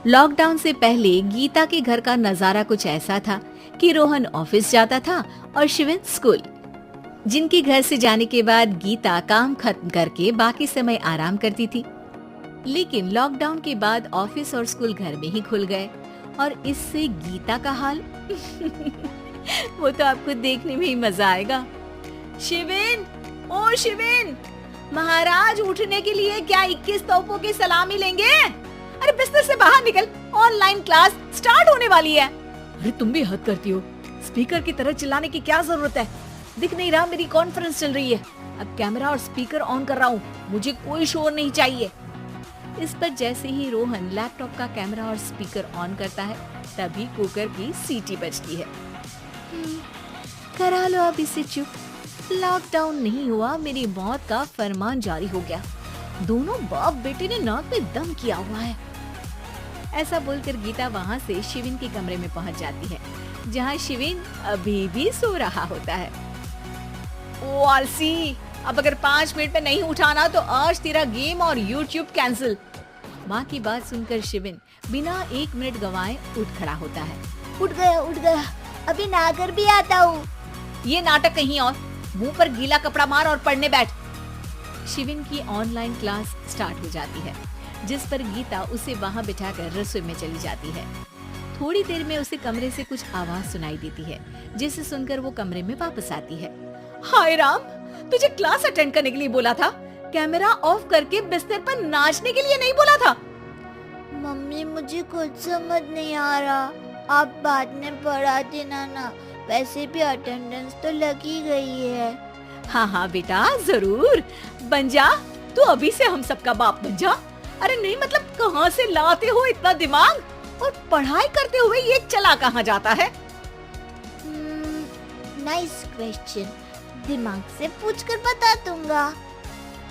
Lockdown से पहले गीता के घर का नजारा कुछ ऐसा था कि रोहन ऑफिस जाता था और शिविन स्कूल। जिनके घर से जाने के बाद गीता काम खत्म करके बाकी समय आराम करती थी। लेकिन लॉकडाउन के बाद ऑफिस और स्कूल घर में ही खुल गए और इससे गीता का हाल वो तो आपको देखने में ही मजा आएगा। शिविन, ओ शिविन, महाराज उठने के लिए क्या 21 तोपों की सलामी लेंगे? अरे बिस्तर से बाहर निकल, ऑनलाइन क्लास स्टार्ट होने वाली है। अरे तुम भी हद करती हो, स्पीकर की तरह चिल्लाने की क्या जरूरत है? दिख नहीं रहा मेरी कॉन्फ्रेंस चल रही है। अब कैमरा और स्पीकर ऑन कर रहा हूँ, मुझे कोई शोर नहीं चाहिए। इस पर जैसे ही रोहन लैपटॉप का कैमरा और स्पीकर ऑन करता है तभी कुकर की सीटी बजती है। करा लो अब इसे चुप, लॉकडाउन नहीं हुआ, मेरी मौत का फरमान जारी हो गया। दोनों बाप बेटे ने नाक में दम किया हुआ है। ऐसा बोलकर गीता वहाँ से शिविन के कमरे में पहुँच जाती है, जहाँ शिविन अभी भी सो रहा होता है। ओ आलसी, अब अगर 5 मिनट में नहीं उठाना तो आज तेरा गेम और यूट्यूब कैंसिल। माँ की बात सुनकर शिविन बिना 1 मिनट गंवाए उठ खड़ा होता है। उठ गया, अभी नागर भी आता हूँ। ये नाटक कहीं और, मुंह पर गीला कपड़ा मार और पढ़ने बैठ। शिविन की ऑनलाइन क्लास स्टार्ट हो जाती है, जिस पर गीता उसे वहाँ बिठाकर रसोई में चली जाती है। थोड़ी देर में उसे कमरे से कुछ आवाज सुनाई देती है, जिसे सुनकर वो कमरे में वापस आती है। हाय राम, तुझे क्लास अटेंड करने के लिए बोला था, कैमरा ऑफ करके बिस्तर पर नाचने के लिए नहीं बोला था। मम्मी मुझे कुछ समझ नहीं आ रहा, आप बाद में पढ़ा देना ना, वैसे भी अटेंडेंस तो लगी गई है। हाँ बेटा जरूर, बन जा तू, अभी से हम सबका बाप बन जा। अरे नहीं मतलब कहाँ से लाते हो इतना दिमाग, और पढ़ाई करते हुए ये चला कहाँ जाता है? नाइस क्वेश्चन, दिमाग से पूछकर बता दूंगा।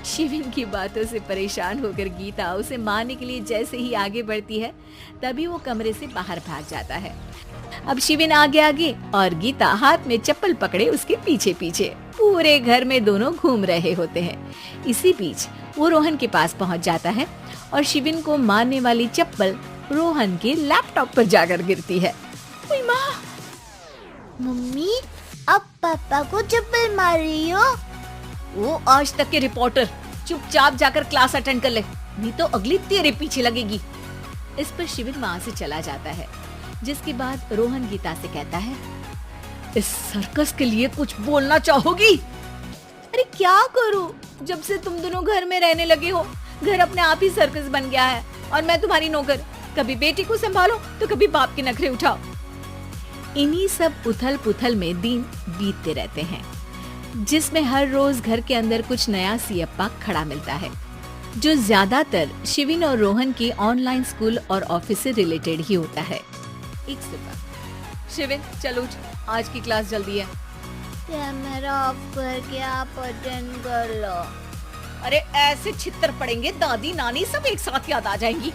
शिविन की बातों से परेशान होकर गीता उसे मारने के लिए जैसे ही आगे बढ़ती है तभी वो कमरे से बाहर भाग जाता है। अब शिविन आगे आगे और गीता हाथ में चप्पल पकड़े उसके पीछे पीछे पूरे घर में दोनों घूम रहे होते हैं। इसी बीच वो रोहन के पास पहुंच जाता है और शिविन को मारने वाली चप्पल रोहन के लैपटॉप पर जाकर गिरती है। ओए माँ! मम्मी, अब पापा को चप्पल मार रही हो? वो आज तक के रिपोर्टर, चुपचाप जाकर क्लास अटेंड कर ले, नहीं तो अगली तेरे पीछे लगेगी। इस पर शिविन वहाँ से चला जाता है, जिसके बाद रोहन गीता से कहता है, इस सर्कस के लिए कुछ बोलना चाहोगी? अरे क्या करूं, जब से तुम दोनों घर में रहने लगे हो, घर अपने आप ही सर्कस बन गया है और मैं तुम्हारी नौकर, कभी बेटी को संभालो तो कभी बाप के नखरे उठाओ। इन्हीं सब उथल पुथल में दिन बीतते रहते हैं, जिसमें हर रोज घर के अंदर कुछ नया सियप्पा खड़ा मिलता है, जो ज्यादातर शिविन और रोहन के ऑनलाइन स्कूल और ऑफिस से रिलेटेड ही होता है। एक सुबह, शिविन चलो उठ, आज की क्लास जल्दी है। कैमरा ऑफ करके आप अटेंड कर लो। अरे ऐसे छित्तर पड़ेंगे, दादी नानी सब एक साथ याद आ जाएंगी।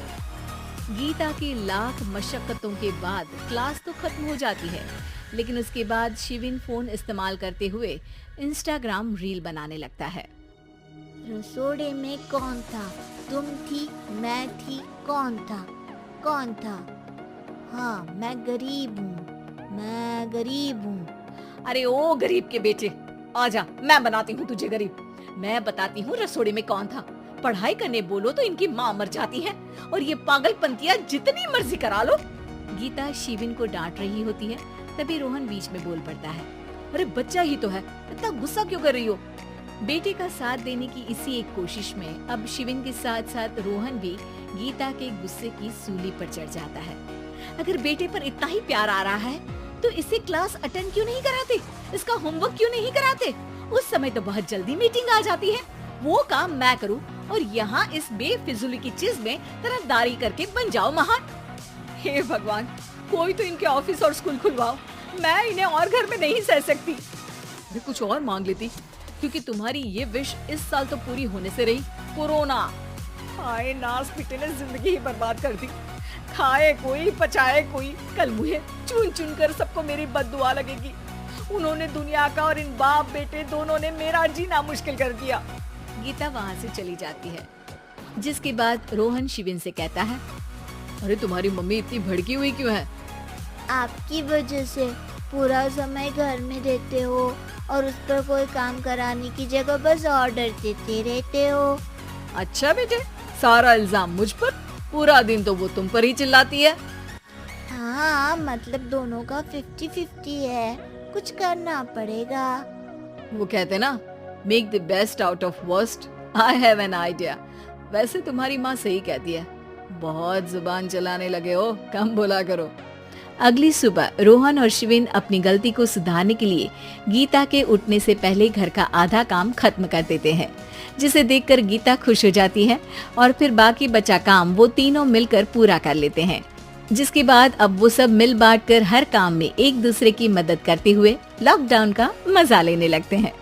गीता की लाख मशक्कतों के बाद क्लास तो खत्म हो जाती है, लेकिन उसके बाद शिविन फोन इस्तेमाल करते हुए इंस्टाग्राम रील बनाने लगता है। रसोड़े में कौन था? तुम थी, मैं थी, कौन था? हाँ, मैं गरीब हूँ। अरे ओ गरीब के बेटे, आजा, मैं बनाती हूँ तुझे गरीब। मैं बताती हूँ रसोड़े में कौन था। पढ़ाई करने बोलो तो इनकी माँ मर जाती है, और ये पागलपंतियाँ जितनी मर्जी करा लो। गीता शिविन को डांट रही होती है, तभी रोहन बीच में बोल पड़ता है। अरे बच्चा ही तो है, इतना गुस्सा क्यों कर रही हो? बेटे का साथ देने की इसी एक कोशिश में अब शिविन के साथ साथ रोहन भी गीता के गुस्से की सूली पर चढ़ जाता है। अगर बेटे पर इतना ही प्यार आ रहा है तो इसे क्लास अटेंड क्यों नहीं कराते, इसका होमवर्क क्यों नहीं कराते? उस समय तो बहुत जल्दी मीटिंग आ जाती है, वो काम मैं करूं और यहाँ इस बेफिजूली की चीज में तरफदारी करके बन जाओ महान। हे भगवान, कोई तो इनके ऑफिस और स्कूल खुलवाओ, मैं इन्हें और घर में नहीं सह सकती। मैं कुछ और मांग लेती, क्योंकि तुम्हारी ये विश इस साल तो पूरी होने से रही, कोरोना। हाय नास बेटे ने जिंदगी ही बर्बाद कर दी। खाए कोई पचाए कोई, कल मुझे चुन चुन कर सबको मेरी बद्दुआ लगेगी। उन्होंने दुनिया का और इन बाप बेटे दोनों ने मेरा जीना मुश्किल कर दिया। गीता वहाँ से चली जाती है, जिसके बाद रोहन शिविन से कहता है, अरे तुम्हारी मम्मी इतनी भड़की हुई क्यों है? आपकी वजह से पूरा समय घर में रहते हो और उस पर कोई काम कराने की जगह बस ऑर्डर देते रहते हो। अच्छा बेटे, सारा इल्जाम मुझ पर? पूरा दिन तो वो तुम पर ही चिल्लाती है। हाँ, मतलब दोनों का 50-50 है, कुछ करना पड़ेगा। वो कहते ना, make the best out of worst. I have an idea. वैसे तुम्हारी माँ सही कहती है, बहुत जुबान चलाने लगे हो, कम बोला करो। अगली सुबह रोहन और शिविन अपनी गलती को सुधारने के लिए गीता के उठने से पहले घर का आधा काम खत्म कर देते हैं, जिसे देखकर गीता खुश हो जाती है और फिर बाकी बचा काम वो तीनों मिलकर पूरा कर लेते हैं। जिसके बाद अब वो सब मिल बांट कर हर काम में एक दूसरे की मदद करते हुए लॉकडाउन का मजा लेने लगते हैं।